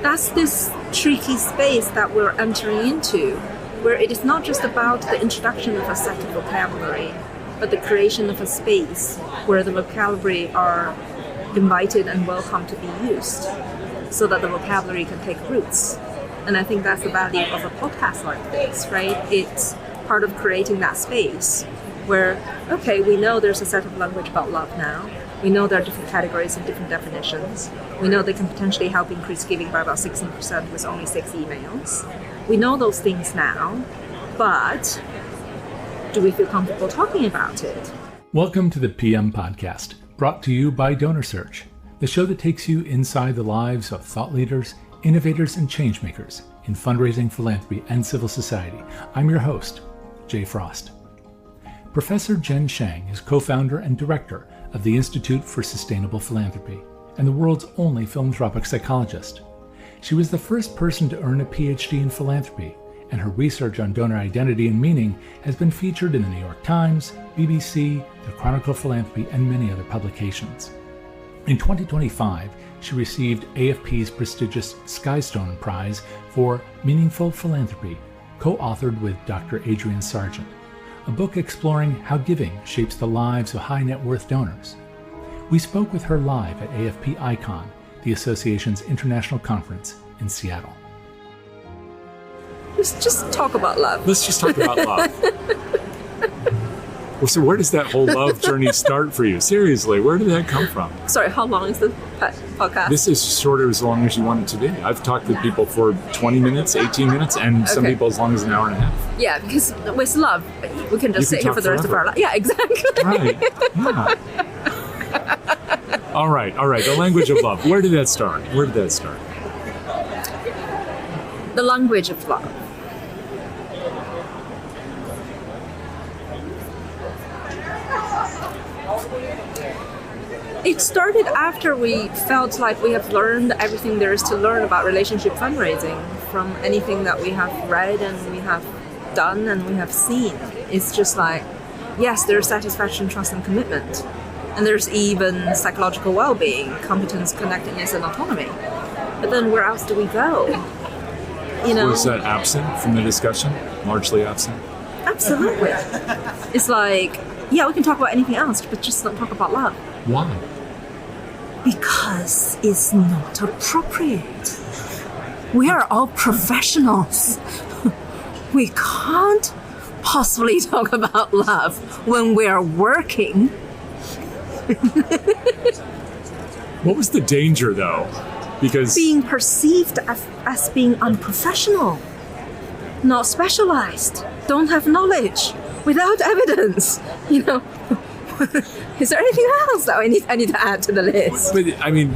that's this tricky space that we're entering into, where it is not just about the introduction of a set of vocabulary, but the creation of a space where the vocabulary are invited and welcome to be used, so that the vocabulary can take roots. And I think that's the value of a podcast like this, right? It's part of creating that space where, okay, we know there's a set of language about love now. We know there are different categories and different definitions. We know they can potentially help increase giving by about 16% with only 6 emails. We know those things now, but do we feel comfortable talking about it? Welcome to the PM Podcast, brought to you by DonorSearch, the show that takes you inside the lives of thought leaders, innovators, and changemakers in fundraising, philanthropy, and civil society. I'm your host, Jay Frost. Professor Jen Shang is co-founder and director of the Institute for Sustainable Philanthropy and the world's only philanthropic psychologist. She was the first person to earn a PhD in philanthropy, and her research on donor identity and meaning has been featured in the New York Times, BBC, the Chronicle of Philanthropy, and many other publications. In 2025, she received AFP's prestigious Skystone Prize for Meaningful Philanthropy, co-authored with Dr. Adrian Sargeant, a book exploring how giving shapes the lives of high net worth donors. We spoke with her live at AFP ICON, the association's international conference in Seattle. Let's just talk about love. Let's just talk about love. Well, so where does that whole love journey start for you? Seriously, where did that come from? Sorry, how long is the podcast? This is sort of as long as you want it to be. I've talked to people for 20 minutes, 18 minutes, and some people as long as an hour and a half. Yeah, because with love, we can just sit here for the rest of our life. Yeah, exactly. Right. Yeah. All right. The language of love. Where did that start? The language of love. It started after we felt like we have learned everything there is to learn about relationship fundraising from anything that we have read and we have done and we have seen. It's just like, yes, there's satisfaction, trust, and commitment. And there's even psychological well-being, competence, connectedness, and autonomy. But then where else do we go? You know? Was that absent from the discussion? Largely absent? Absolutely. It's like, yeah, we can talk about anything else, but just don't talk about love. Why? Because it's not appropriate. We are all professionals. We can't possibly talk about love when we are working. What was the danger, though? Because being perceived as being unprofessional, not specialized, don't have knowledge, without evidence, you know. Is there anything else that I need to add to the list? But I mean,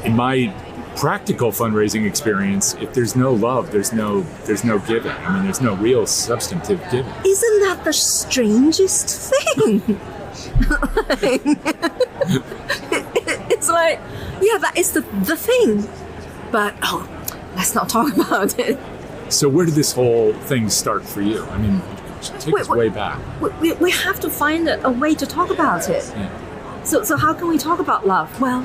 in my practical fundraising experience, if there's no love, there's no giving. I mean, there's no real substantive giving. Isn't that the strangest thing? It's like, yeah, that is the thing. But let's not talk about it. So where did this whole thing start for you? I mean, take us way back. We have to find a way to talk about it. Yeah. So how can we talk about love? Well,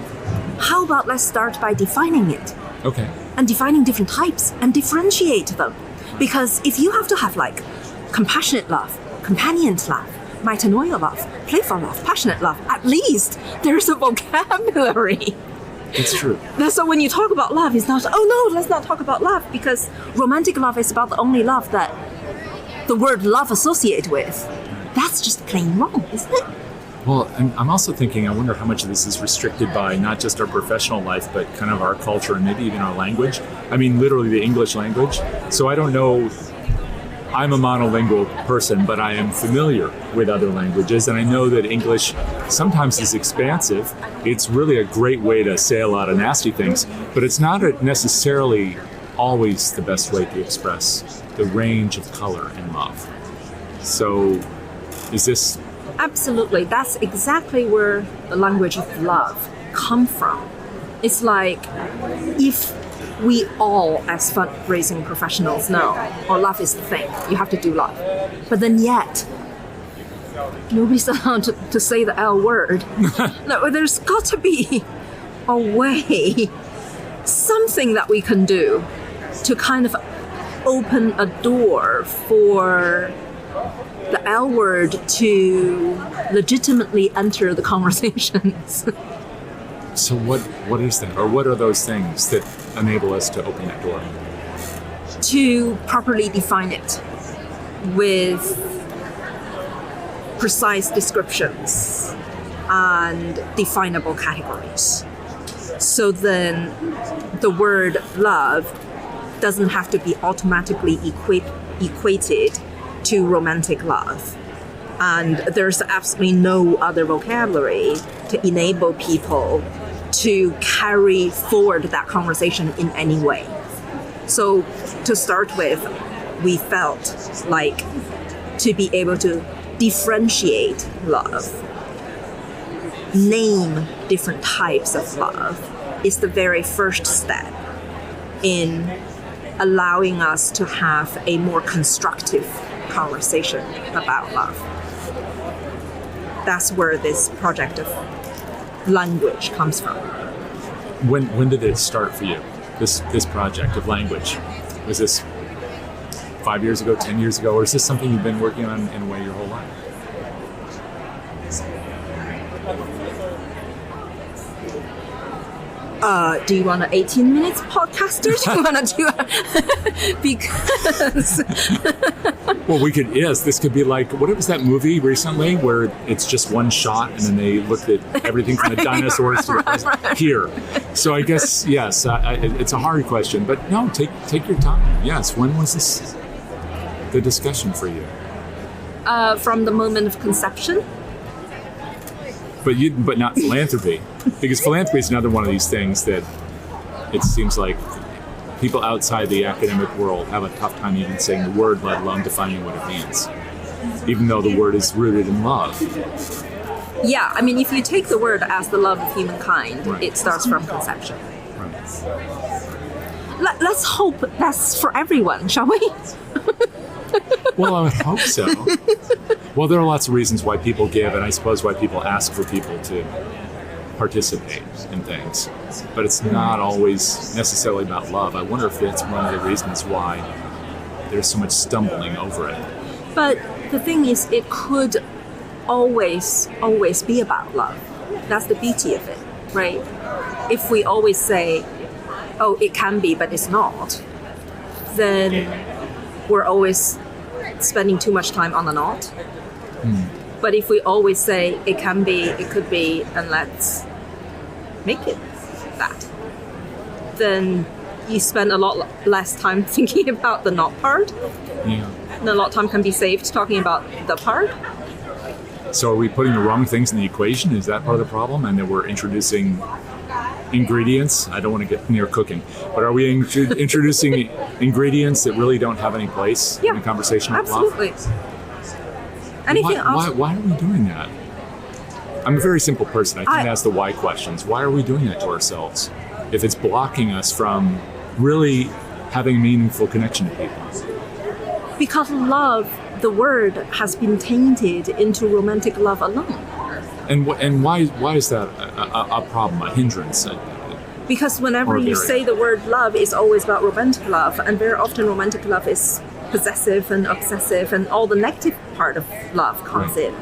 how about let's start by defining it. Okay. And defining different types and differentiate them. Because if you have to have like compassionate love, companioned love, metanoia love, playful love, passionate love, at least there's a vocabulary. It's true. So when you talk about love, it's not, let's not talk about love, because romantic love is about the only love that the word love associated with. That's just plain wrong, isn't it? Well, I'm also thinking, I wonder how much of this is restricted by not just our professional life, but kind of our culture and maybe even our language. I mean, literally the English language. So I don't know, I'm a monolingual person, but I am familiar with other languages, and I know that English sometimes is expansive. It's really a great way to say a lot of nasty things, but it's not necessarily always the best way to express the range of color in love. So is this... Absolutely. That's exactly where the language of love comes from. It's like, if we all, as fundraising professionals, know, love is the thing, you have to do love. But then yet, nobody's allowed to say the L word. No, there's got to be a way something that we can do to kind of open a door for the L word to legitimately enter the conversations. So what is that? Or what are those things that enable us to open that door? To properly define it with precise descriptions and definable categories. So then the word love doesn't have to be automatically equated to romantic love. And there's absolutely no other vocabulary to enable people to carry forward that conversation in any way. So to start with, we felt like to be able to differentiate love, name different types of love, is the very first step in allowing us to have a more constructive conversation about love. That's where this project of language comes from. When did it start for you, this project of language? Was this 5 years ago, 10 years ago, or is this something you've been working on in a way your whole life? Do you want an 18 minutes podcast or do you want to do it? Because... Well, this could be like, what was that movie recently where it's just one shot and then they looked at everything from the dinosaurs to the present here. So I guess, yes, it's a hard question, but no, take your time. Yes, when was this the discussion for you? From the moment of conception. But not philanthropy, because philanthropy is another one of these things that it seems like people outside the academic world have a tough time even saying the word, let alone defining what it means, even though the word is rooted in love. Yeah, I mean, if you take the word as the love of humankind, right. It starts from conception. Right. Let's hope that's for everyone, shall we? Well, I would hope so. Well, there are lots of reasons why people give, and I suppose why people ask for people to participate in things. But it's not always necessarily about love. I wonder if that's one of the reasons why there's so much stumbling over it. But the thing is, it could always be about love. That's the beauty of it, right? If we always say, oh, it can be, but it's not, then we're always spending too much time on the not. But if we always say it can be, it could be, and let's make it that, then you spend a lot less time thinking about the not part. Yeah. And a lot of time can be saved talking about the part. So are we putting the wrong things in the equation? Is that part of the problem? And that we're introducing ingredients? I don't want to get near cooking, but are we introducing ingredients that really don't have any place in a conversation about absolutely. love? Anything else? Why are we doing that? I'm a very simple person. I can't ask the why questions. Why are we doing that to ourselves if it's blocking us from really having a meaningful connection to people? Because love, the word, has been tainted into romantic love alone. And why is that a problem, a hindrance? Because whenever you say the word love, it's always about romantic love, and very often romantic love is possessive and obsessive, and all the negative part of love comes in.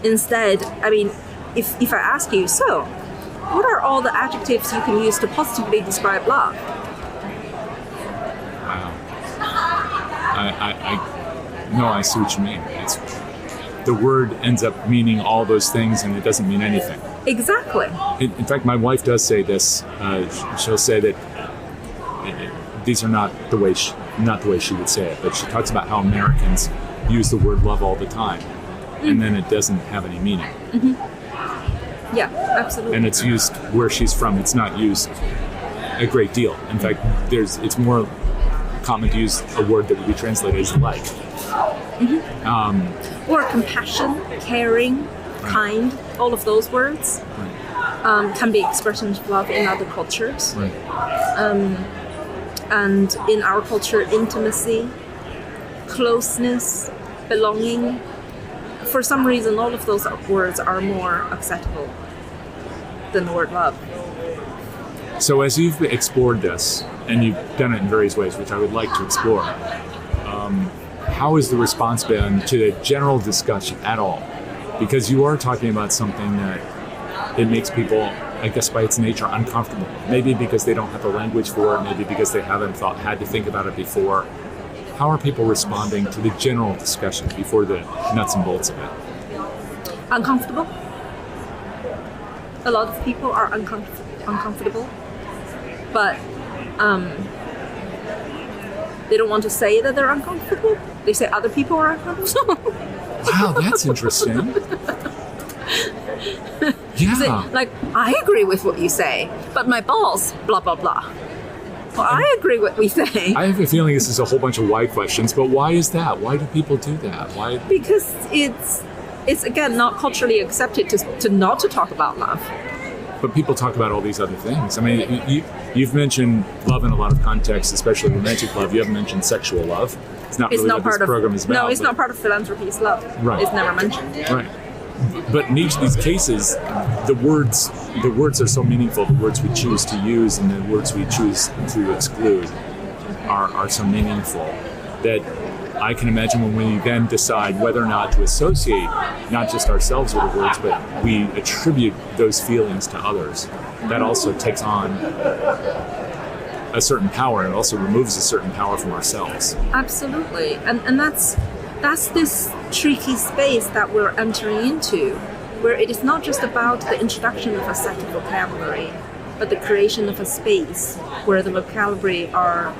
Instead, I mean, if I ask you, so what are all the adjectives you can use to positively describe love? Wow. I see what you mean. The word ends up meaning all those things, and it doesn't mean anything. Exactly. In fact, my wife does say this. She'll say that these are not the way she would say it, but she talks about how Americans use the word love all the time, and then it doesn't have any meaning. Mm-hmm. Yeah, absolutely. And it's used where she's from. It's not used a great deal. In fact, it's more common to use a word that would be translated as like. Mm-hmm. Or compassion, caring, kind, all of those words can be expressions of love in other cultures. Right. And in our culture, intimacy, closeness, belonging, for some reason, all of those words are more acceptable than the word love. So as you've explored this, and you've done it in various ways, which I would like to explore, how has the response been to the general discussion at all? Because you are talking about something that it makes people, I guess by its nature, uncomfortable. Maybe because they don't have the language for it, maybe because they haven't had to think about it before. How are people responding to the general discussion before the nuts and bolts of it? Uncomfortable. A lot of people are uncomfortable, but they don't want to say that they're uncomfortable. They say other people are uncomfortable. Wow, that's interesting. Yeah. Like, I agree with what you say, but my boss, blah, blah, blah. Well, I agree with what we say. I have a feeling this is a whole bunch of why questions, but why is that? Why do people do that? Why? Because it's again, not culturally accepted to not to talk about love. But people talk about all these other things. I mean, you've mentioned love in a lot of contexts, especially romantic love. You haven't mentioned sexual love. It's not really what this program is about. No, it's not part of philanthropy's love. Right. It's never mentioned. Right. But in each of these cases, the words are so meaningful. The words we choose to use and the words we choose to exclude are so meaningful that I can imagine when we then decide whether or not to associate not just ourselves with the words, but we attribute those feelings to others, that also takes on a certain power, and it also removes a certain power from ourselves. Absolutely. And that's this tricky space that we're entering into, where it is not just about the introduction of a set of vocabulary, but the creation of a space where the vocabulary are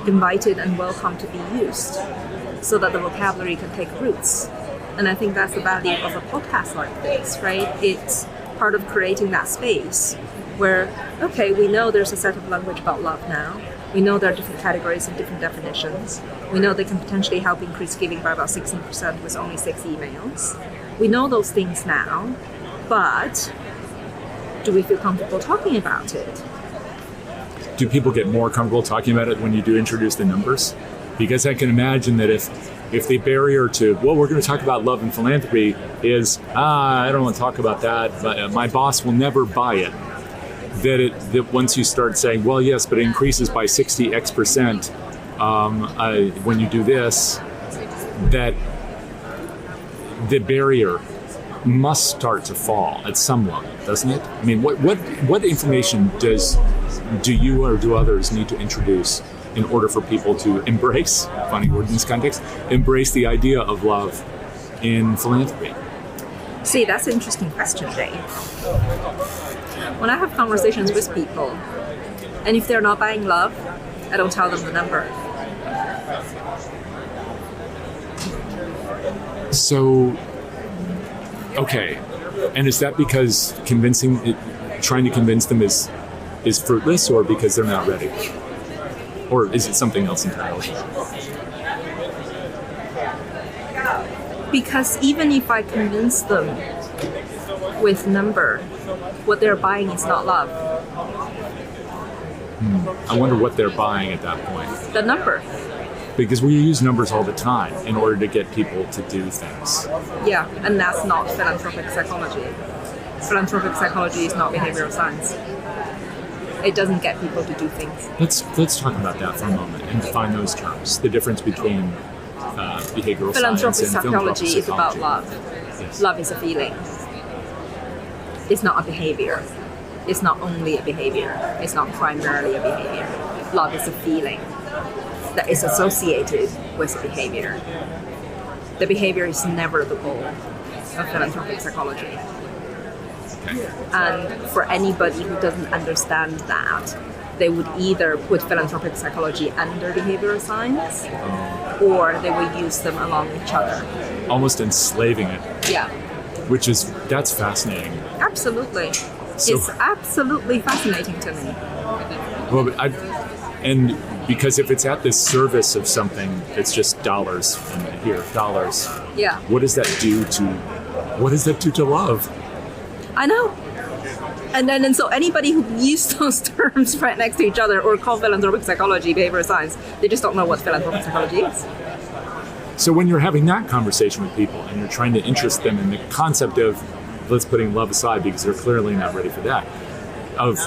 invited and welcome to be used, so that the vocabulary can take roots. And I think that's the value of a podcast like this, right? It's part of creating that space where, okay, we know there's a set of language about love now. We know there are different categories and different definitions. We know they can potentially help increase giving by about 16% with only 6 emails. We know those things now, but do we feel comfortable talking about it? Do people get more comfortable talking about it when you do introduce the numbers? Because I can imagine that if the barrier to, well, we're going to talk about love and philanthropy is, I don't want to talk about that, but my boss will never buy it. That once you start saying, well, yes, but it increases by 60x% when you do this, that the barrier must start to fall at some level, doesn't it? I mean, what information do you or do others need to introduce in order for people to embrace, funny word in this context, embrace the idea of love in philanthropy? See, that's an interesting question, Dave. When I have conversations with people, and if they're not buying love, I don't tell them the number. So, okay. And is that because trying to convince them is fruitless, or because they're not ready? Or is it something else entirely? Because even if I convince them with number, what they're buying is not love. I wonder what they're buying at that point. The number. Because we use numbers all the time in order to get people to do things. Yeah, and that's not philanthropic psychology. Philanthropic psychology is not behavioral science. It doesn't get people to do things. Let's talk about that for a moment and define those terms. The difference between behavioral philanthropic science and psychology is about love. Yes. Love is a feeling. It's not a behavior. It's not only a behavior. It's not primarily a behavior. Love is a feeling that is associated with a behavior. The behavior is never the goal of philanthropic psychology. Okay. And for anybody who doesn't understand that, they would either put philanthropic psychology under behavioral science, or they would use them along each other. Almost enslaving it. Yeah. That's fascinating. Absolutely. So, it's absolutely fascinating to me. Well, and because if it's at the service of something, it's just dollars dollars. Yeah. What does that do to love? I know. And so anybody who uses those terms right next to each other or call philanthropic psychology behavioral science, they just don't know what philanthropic psychology is. So when you're having that conversation with people and you're trying to interest them in the concept of, let's putting love aside because they're clearly not ready for that, of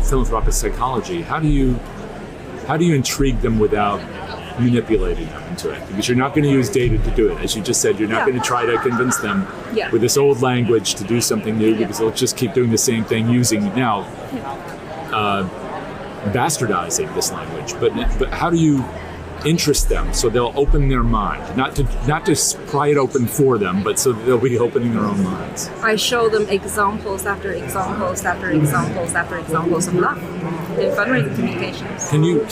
philanthropic psychology, how do you intrigue them without manipulating them into it? Because you're not going to use data to do it. As you just said, you're not going to try to convince them with this old language to do something new, because they'll just keep doing the same thing using now bastardizing this language. But how do you interest them so they'll open their mind, not to pry it open for them, but so that they'll be opening their own minds? I show them examples after examples after examples after examples of love in fundraising communications. Can you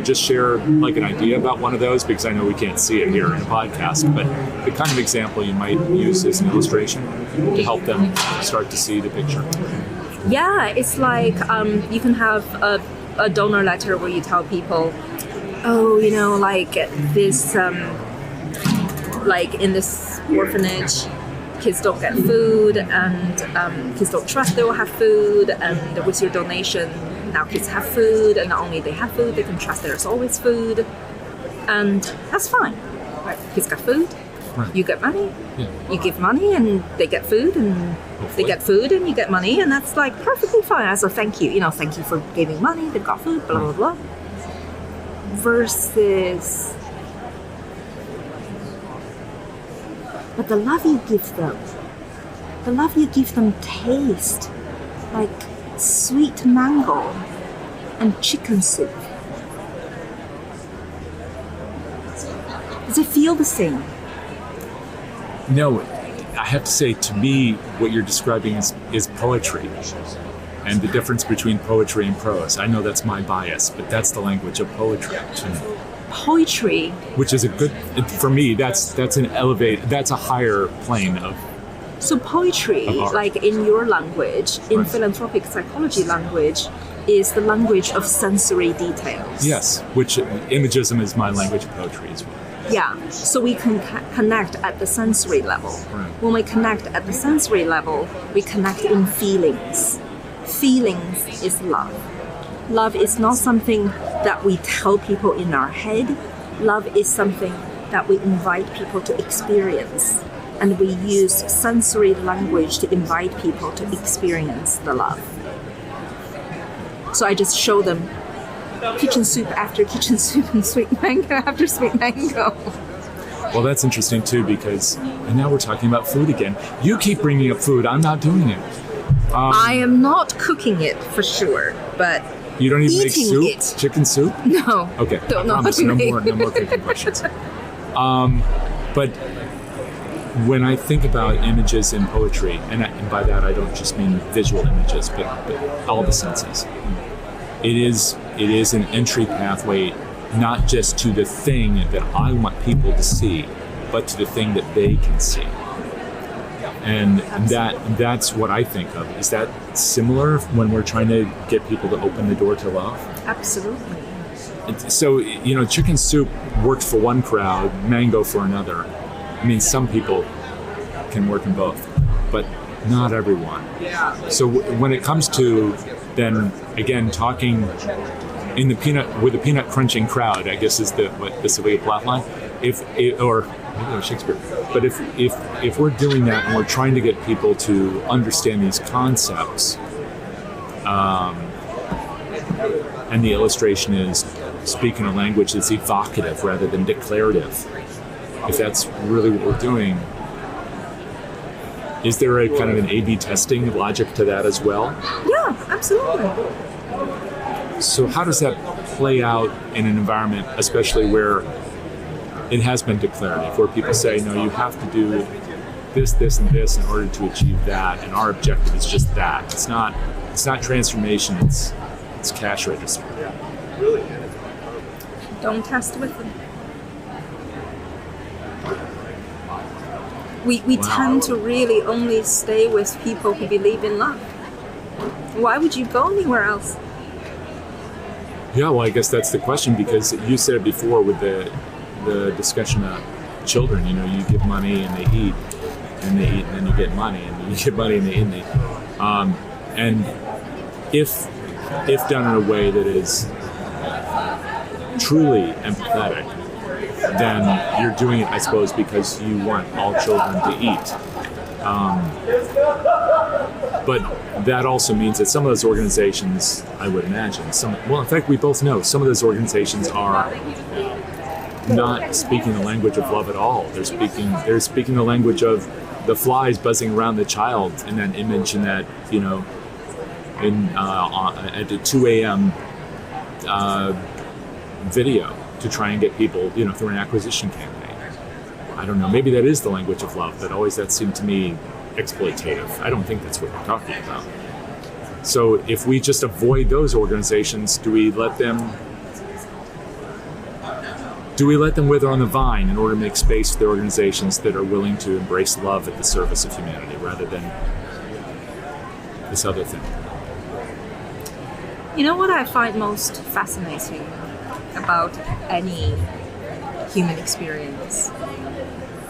just share like an idea about one of those? Because I know we can't see it here in a podcast, but the kind of example you might use as an illustration to help them start to see the picture. Yeah, it's like you can have a donor letter where you tell people, oh, like this, like in this orphanage, kids don't get food, and kids don't trust they will have food, and with your donation, now kids have food, and not only they have food, they can trust there's always food, and that's fine. Right? Kids got food, you get money, you give money, and they get food, and they get food, and you get money, and that's like perfectly fine as a thank you. Thank you for giving money, they've got food, blah, blah, blah. Versus, but the love you give them taste like sweet mango and chicken soup. Does it feel the same? No, I have to say, to me, what you're describing is poetry. And the difference between poetry and prose. I know that's my bias, but that's the language of poetry to me. Poetry, which is for me, that's a higher plane of. So poetry, like in your language, in philanthropic psychology language, is the language of sensory details. Yes, which imagism is my language of poetry as well. Yeah, so we can connect at the sensory level. Right. When we connect at the sensory level, we connect in feelings. Feelings is love. Love is not something that we tell people in our head. Love is something that we invite people to experience. And we use sensory language to invite people to experience the love. So I just show them kitchen soup after kitchen soup and sweet mango after sweet mango. Well, that's interesting too, because and now we're talking about food again. You keep bringing up food. I'm not doing it. I am not cooking it for sure, but you don't even make soup? It. Chicken soup? No. Okay. Don't know. No more cooking questions. But when I think about images in poetry, and by that I don't just mean visual images, but all the senses, it is an entry pathway, not just to the thing that I want people to see, but to the thing that they can see. And that's what I think of. Is that similar when we're trying to get people to open the door to love? Absolutely. So, chicken soup worked for one crowd, mango for another. I mean, some people can work in both, but not everyone. So when it comes to then, again, talking with a peanut crunching crowd, I guess is the Sylvia Plath line, or Shakespeare. But if we're doing that and we're trying to get people to understand these concepts, and the illustration is speaking a language that's evocative rather than declarative, if that's really what we're doing, is there a kind of an A/B testing logic to that as well? Yeah, absolutely. So how does that play out in an environment, especially where it has been declarative, where people say, no, you have to do this, this, and this in order to achieve that, and our objective is just that. It's not transformation, it's cash register. Don't test with them. We tend to really only stay with people who believe in love. Why would you go anywhere else? Yeah, well, I guess that's the question, because you said it before with the discussion of children. You give money and they eat, and then you get money, and you get money and they eat. And if done in a way that is truly empathetic, then you're doing it, I suppose, because you want all children to eat. But that also means that some of those organizations, I would imagine, in fact, we both know some of those organizations are not speaking the language of love at all. They're speaking the language of the flies buzzing around the child in that image, in that, at the 2 a.m. Video to try and get people, through an acquisition campaign. I don't know. Maybe that is the language of love, but always that seemed to me exploitative. I don't think that's what we're talking about. So if we just avoid those organizations, do we let them wither on the vine in order to make space for the organizations that are willing to embrace love at the service of humanity rather than this other thing? You know what I find most fascinating about any human experience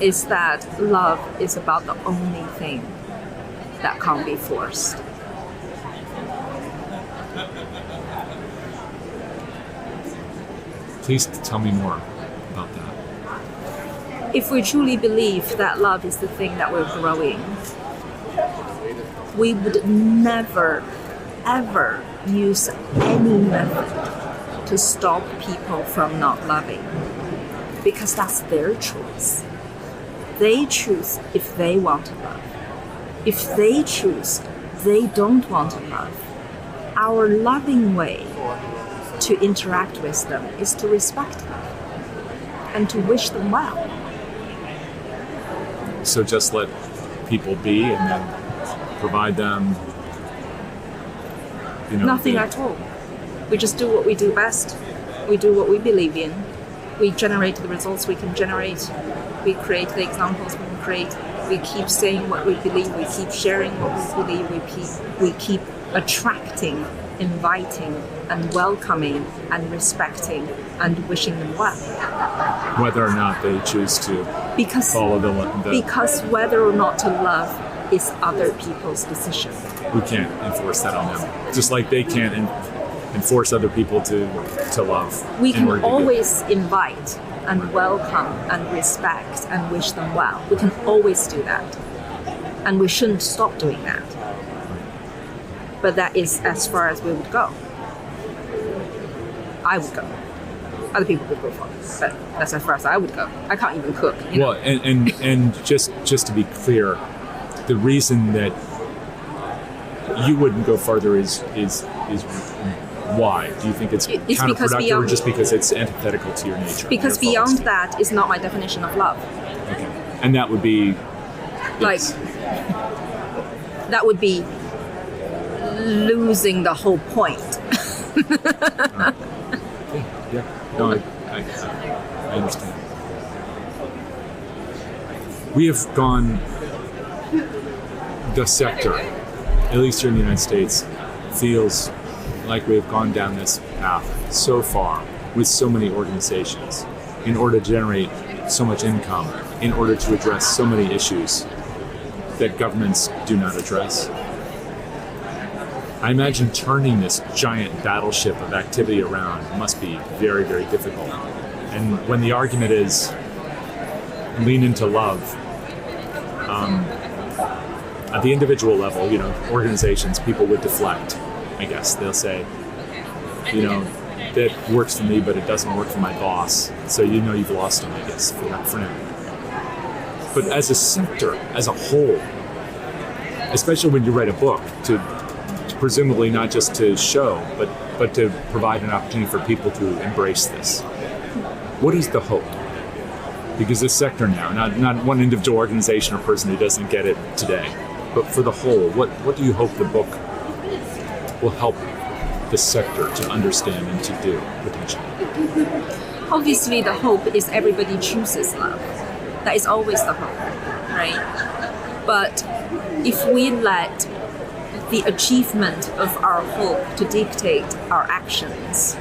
is that love is about the only thing that can't be forced. Please tell me more about that. If we truly believe that love is the thing that we're growing, we would never, ever use any method to stop people from not loving, because that's their choice. They choose if they want to love. If they choose they don't want to love, our loving way to interact with them is to respect them and to wish them well. So just let people be and then provide them, nothing at all. We just do what we do best. We do what we believe in. We generate the results we can generate. We create the examples we can create. We keep saying what we believe. We keep sharing what we believe. We keep attracting, inviting, and welcoming, and respecting, and wishing them well. Whether or not they choose to follow the... Because whether or not to love is other people's decision. We can't enforce that on them. Just like they can't enforce other people to love. We can always invite and welcome and respect and wish them well. We can always do that. And we shouldn't stop doing that. But that is as far as we would go. I would go. Other people would go far, but that's as far as I would go. I can't even cook. Well, and just to be clear, the reason that you wouldn't go farther is why? Do you think it's counterproductive, or just because it's antithetical to your nature? Because beyond that is not my definition of love. Okay, and that would be that would be losing the whole point. Yeah, no, I understand. We have gone, the sector, at least here in the United States, feels like we have gone down this path so far with so many organizations in order to generate so much income, in order to address so many issues that governments do not address. I imagine turning this giant battleship of activity around must be very, very difficult. And when the argument is lean into love, at the individual level, organizations, people would deflect, I guess. They'll say, that works for me, but it doesn't work for my boss. So you've lost them, I guess, for now. But as a sector, as a whole, especially when you write a book, to presumably not just to show, but to provide an opportunity for people to embrace this. What is the hope? Because this sector now, not one individual organization or person who doesn't get it today, but for the whole, what do you hope the book will help the sector to understand and to do, potentially? Obviously, the hope is everybody chooses love. That is always the hope, right? But if we let the achievement of our hope to dictate our actions,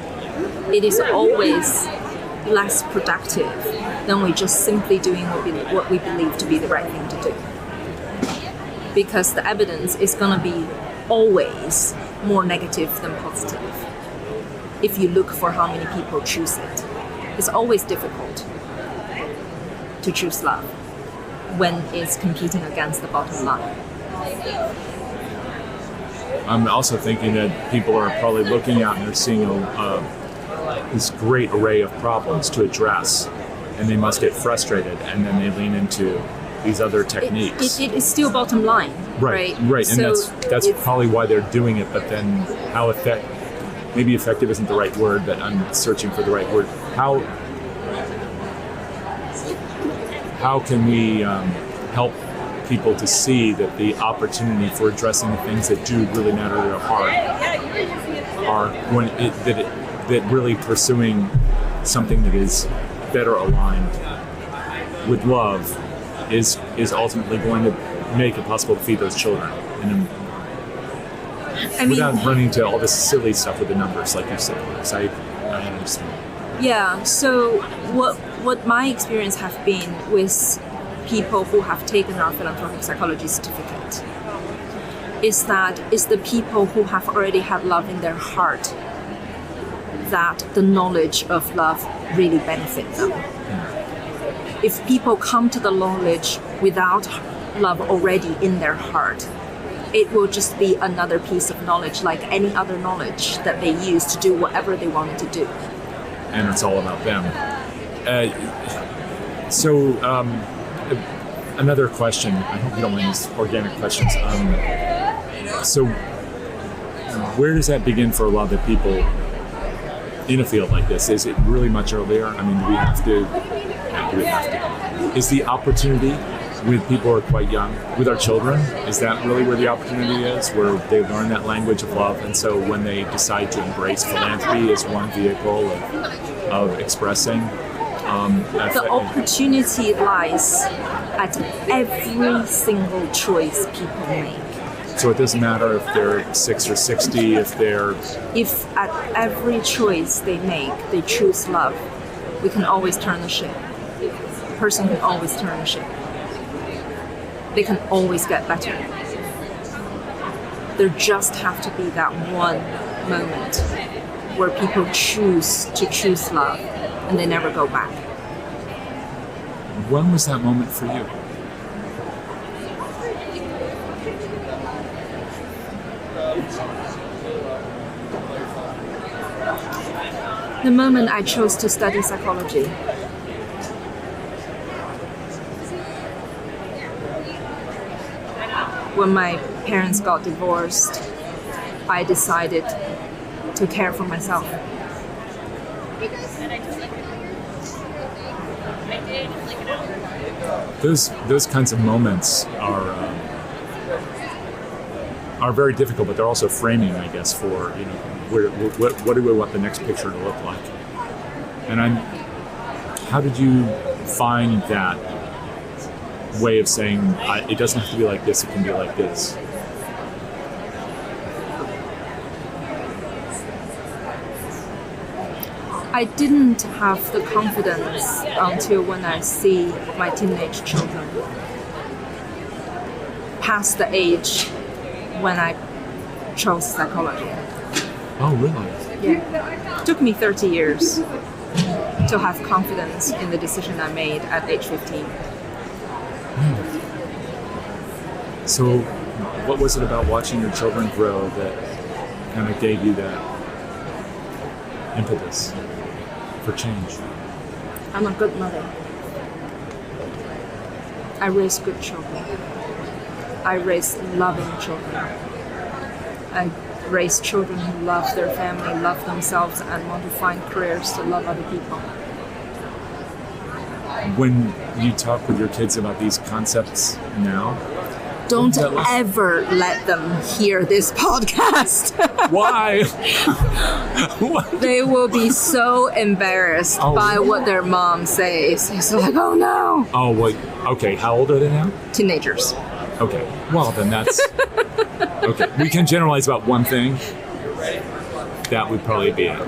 it is always less productive than we just simply doing what we believe to be the right thing to do. Because the evidence is going to be always more negative than positive if you look for how many people choose it. It's always difficult to choose love. when it's competing against the bottom line. I'm also thinking that people are probably looking out and they're seeing this great array of problems to address, and they must get frustrated, and then they lean into these other techniques. It is still bottom line, right? Right, and so that's probably why they're doing it. But then, how maybe effective isn't the right word, but I'm searching for the right word. How can we help people to see that the opportunity for addressing the things that do really matter to their heart are that really pursuing something that is better aligned with love is ultimately going to make it possible to feed those children, and without running into all this silly stuff with the numbers, like you said. Because I understand. Yeah. So what my experience have been with people who have taken our philanthropic psychology certificate is that it's the people who have already had love in their heart that the knowledge of love really benefits them. If people come to the knowledge without love already in their heart, it will just be another piece of knowledge like any other knowledge that they use to do whatever they wanted to do. And it's all about them. Another question, I hope you don't mind these organic questions. So where does that begin for a lot of the people in a field like this? Is it really much earlier? I mean, do we have to? Is the opportunity with people who are quite young, with our children, is that really where the opportunity is, where they learn that language of love? And so when they decide to embrace philanthropy as one vehicle of expressing, the opportunity lies at every single choice people make. So it doesn't matter if they're 6 or 60, if at every choice they make, they choose love, we can always turn the ship. A person can always turn the ship. They can always get better. There just have to be that one moment where people choose love and they never go back. When was that moment for you? The moment I chose to study psychology. When my parents got divorced, I decided to care for myself. Those kinds of moments are very difficult, but they're also framing, I guess, for what do we want the next picture to look like? And how did you find that way of saying it doesn't have to be like this, it can be like this? I didn't have the confidence until when I see my teenage children past the age when I chose psychology. Oh, really? Yeah. It took me 30 years to have confidence in the decision I made at age 15. So what was it about watching your children grow that kind of gave you that impetus for change? I'm a good mother. I raise good children. I raise loving children. I raise children who love their family, love themselves, and want to find careers to love other people. When you talk with your kids about these concepts now, don't ever let them hear this podcast. Why? They will be so embarrassed by what their mom says. It's like, oh no. Oh, wait. Okay, how old are they now? Teenagers. Okay, well then that's... Okay, we can generalize about one thing. That would probably be it.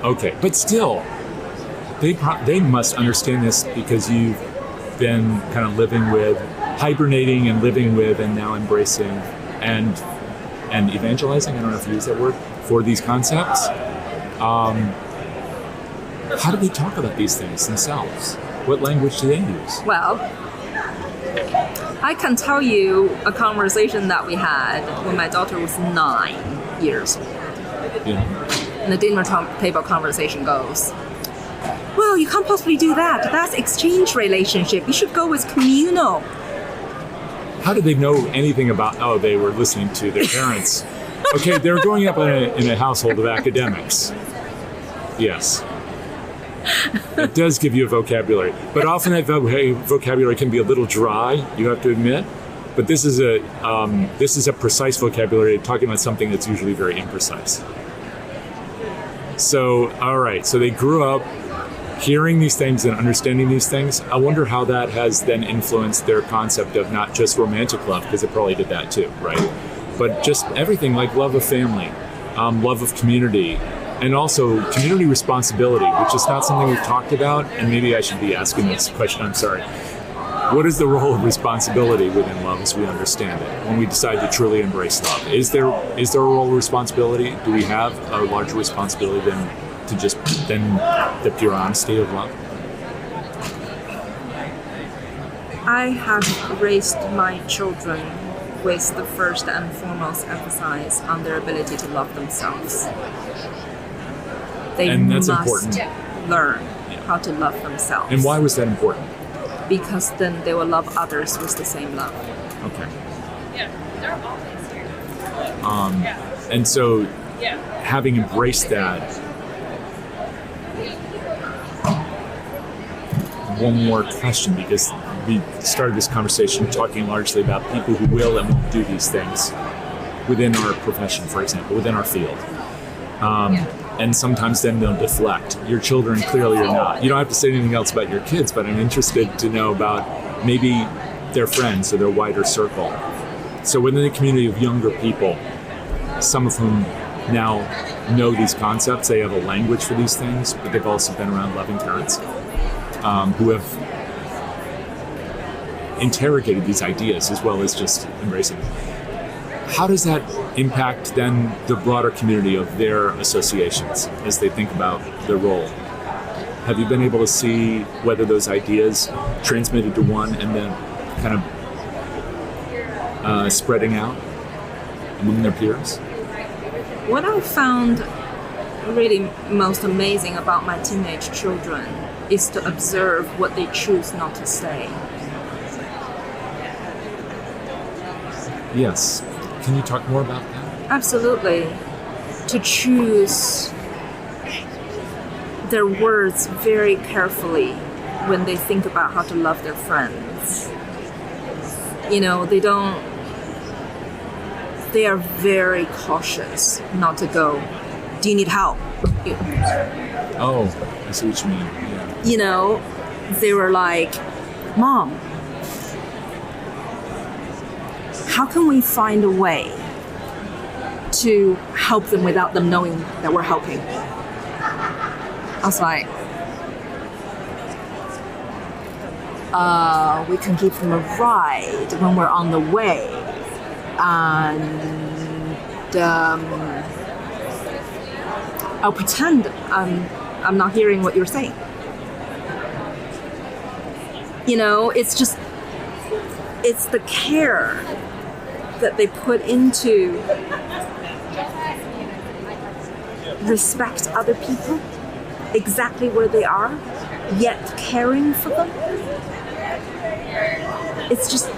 Okay, but still, they must understand this because you've been kind of hibernating and living with, and now embracing and evangelizing, I don't know if you use that word, for these concepts. How do they talk about these things themselves? What language do they use? Well, I can tell you a conversation that we had when my daughter was 9 years old. Yeah. And the dinner table conversation goes, well, you can't possibly do that. That's exchange relationship. You should go with communal. How did they know anything about, they were listening to their parents? Okay, they were growing up in a household of academics. Yes. It does give you a vocabulary. But often that vocabulary can be a little dry, you have to admit. But this is a precise vocabulary talking about something that's usually very imprecise. So, all right, so they grew up hearing these things and understanding these things. I wonder how that has then influenced their concept of not just romantic love, because it probably did that too, right? But just everything like love of family, love of community, and also community responsibility, which is not something we've talked about. And maybe I should be asking this question, I'm sorry. What is the role of responsibility within love as we understand it when we decide to truly embrace love? Is there a role of responsibility? Do we have a larger responsibility than the pure honesty of love? I have raised my children with the first and foremost emphasis on their ability to love themselves. They and that's must important. learn how to love themselves. And why was that important? Because then they will love others with the same love. Okay. And so, having embraced that, one more question, because we started this conversation talking largely about people who will and won't do these things within our profession, for example, within our field. And sometimes then they'll deflect. Your children clearly are not. You don't have to say anything else about your kids, but I'm interested to know about maybe their friends or their wider circle. So within the community of younger people, some of whom now know these concepts, they have a language for these things, but they've also been around loving parents who have interrogated these ideas as well as just embracing them. How does that impact then the broader community of their associations as they think about their role? Have you been able to see whether those ideas transmitted to one and then kind of spreading out among their peers? What I found really most amazing about my teenage children is to observe what they choose not to say. Yes. Can you talk more about that? Absolutely. To choose their words very carefully when they think about how to love their friends. You know, they are very cautious not to go, do you need help? Oh, I see what you mean. Yeah. You know, they were like, Mom, how can we find a way to help them without them knowing that we're helping? I was like, we can give them a ride when we're on the way. And I'll pretend I'm not hearing what you're saying. You know, it's the care that they put into respect other people exactly where they are, yet caring for them. It's just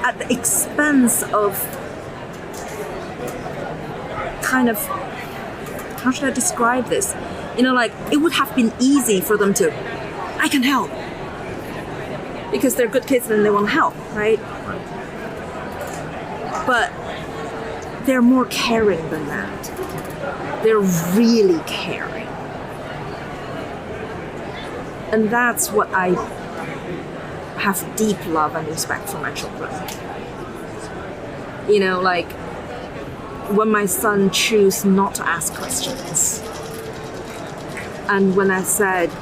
at the expense of kind of, how should I describe this? You know, like, it would have been easy for them to, I can help. Because they're good kids and they want to help, right? But they're more caring than that. They're really caring. And that's what I have deep love and respect for my children. You know, like, when my son chose not to ask questions, and when I said,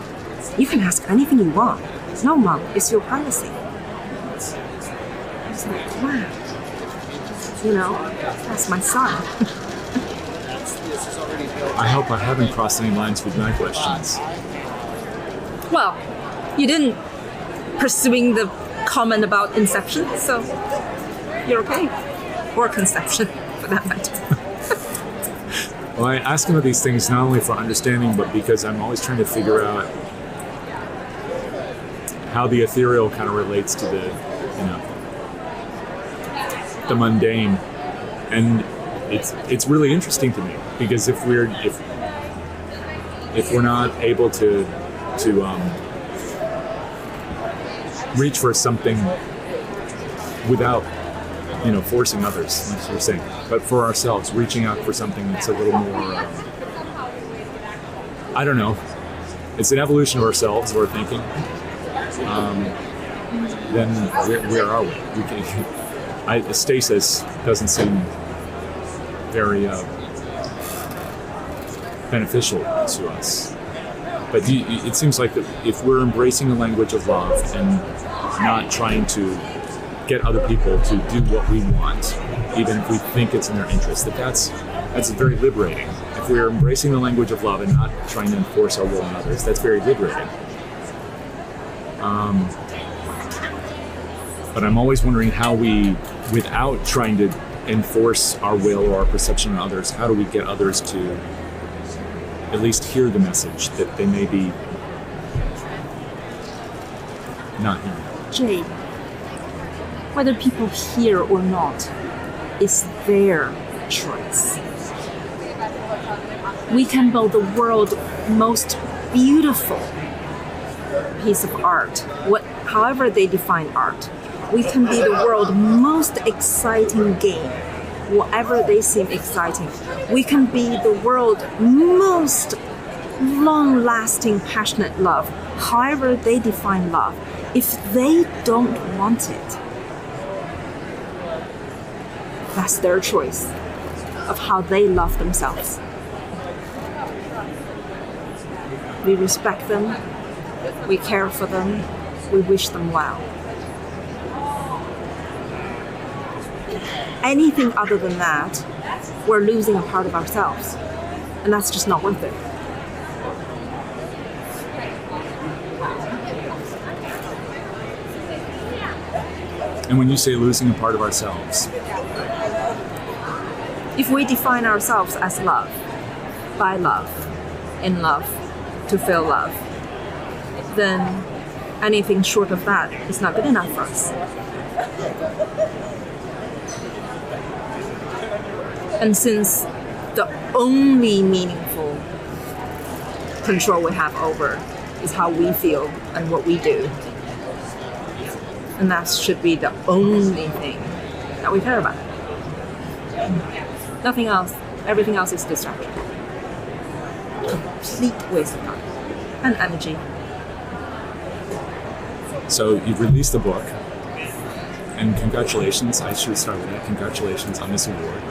you can ask anything you want. No, Mom, it's your privacy. I was like, wow. You know, that's my son. I hope I haven't crossed any lines with my questions. Well, you didn't pursuing the comment about inception, so you're okay. Or conception, for that matter. Well, I ask him about these things not only for understanding, but because I'm always trying to figure out how the ethereal kind of relates to the mundane. And it's really interesting to me, because if we're not able to reach for something without forcing others, like you're saying, but for ourselves, reaching out for something that's a little more I don't know, it's an evolution of ourselves, we're thinking, then where are we? Stasis doesn't seem very beneficial to us. But it seems like that if we're embracing the language of love and not trying to get other people to do what we want, even if we think it's in their interest, that's very liberating. If we're embracing the language of love and not trying to enforce our will on others, that's very liberating. But I'm always wondering how we, without trying to enforce our will or our perception on others, how do we get others to at least hear the message that they may be not hearing? Jay, whether people hear or not is their choice. We can build the world's most beautiful piece of art, however they define art. We can be the world's most exciting game, whatever they seem exciting. We can be the world's most long-lasting, passionate love, however they define love. If they don't want it, that's their choice of how they love themselves. We respect them, we care for them, we wish them well. Anything other than that, we're losing a part of ourselves, and that's just not worth it. And when you say losing a part of ourselves, if we define ourselves as love, by love, in love, to feel love, then anything short of that is not good enough for us. And since the only meaningful control we have over is how we feel and what we do, and that should be the only thing that we care about. Nothing else, everything else is distraction. Complete waste of time and energy. So you've released a book, and congratulations, I should start with that, congratulations on this award.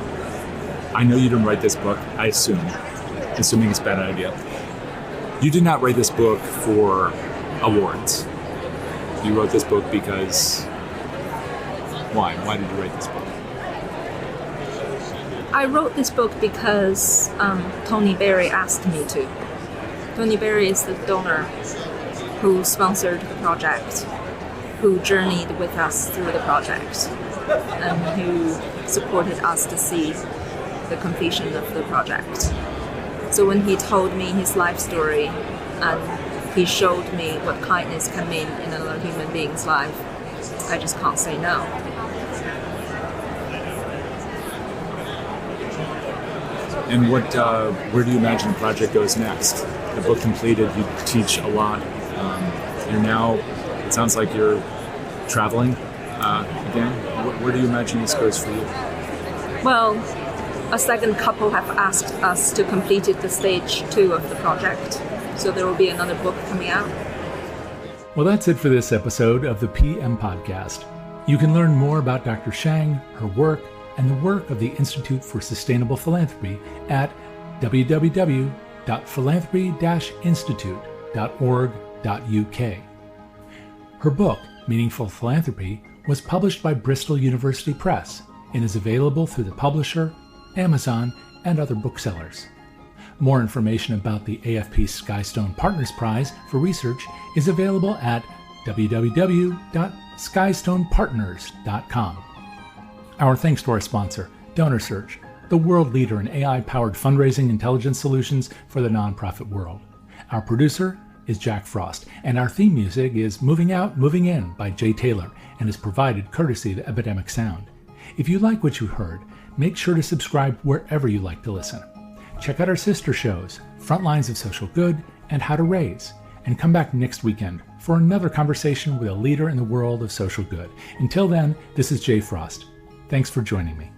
I know you didn't write this book, I assume, assuming it's a bad idea. You did not write this book for awards. You wrote this book because, why? Why did you write this book? I wrote this book because Tony Berry asked me to. Tony Berry is the donor who sponsored the project, who journeyed with us through the project, and who supported us to see the completion of the project. So when he told me his life story and he showed me what kindness can mean in another human being's life, I just can't say no. And where do you imagine the project goes next? The book completed, you teach a lot. You're now, it sounds like you're traveling again. Where do you imagine this goes for you? Well, a second couple have asked us to complete the stage 2 of the project. So there will be another book coming out. Well, that's it for this episode of the PM Podcast. You can learn more about Dr. Shang, her work, and the work of the Institute for Sustainable Philanthropy at www.philanthropy-institute.org.uk. Her book, Meaningful Philanthropy, was published by Bristol University Press and is available through the publisher, Amazon, and other booksellers. More information about the AFP Skystone Partners Prize for Research is available at www.skystonepartners.com. Our thanks to our sponsor, DonorSearch, the world leader in AI-powered fundraising intelligence solutions for the nonprofit world. Our producer is Jack Frost, and our theme music is Moving Out, Moving In by Jay Taylor and is provided courtesy of Epidemic Sound. If you like what you heard, make sure to subscribe wherever you like to listen. Check out our sister shows, Frontlines of Social Good and How to Raise, and come back next weekend for another conversation with a leader in the world of social good. Until then, this is Jay Frost. Thanks for joining me.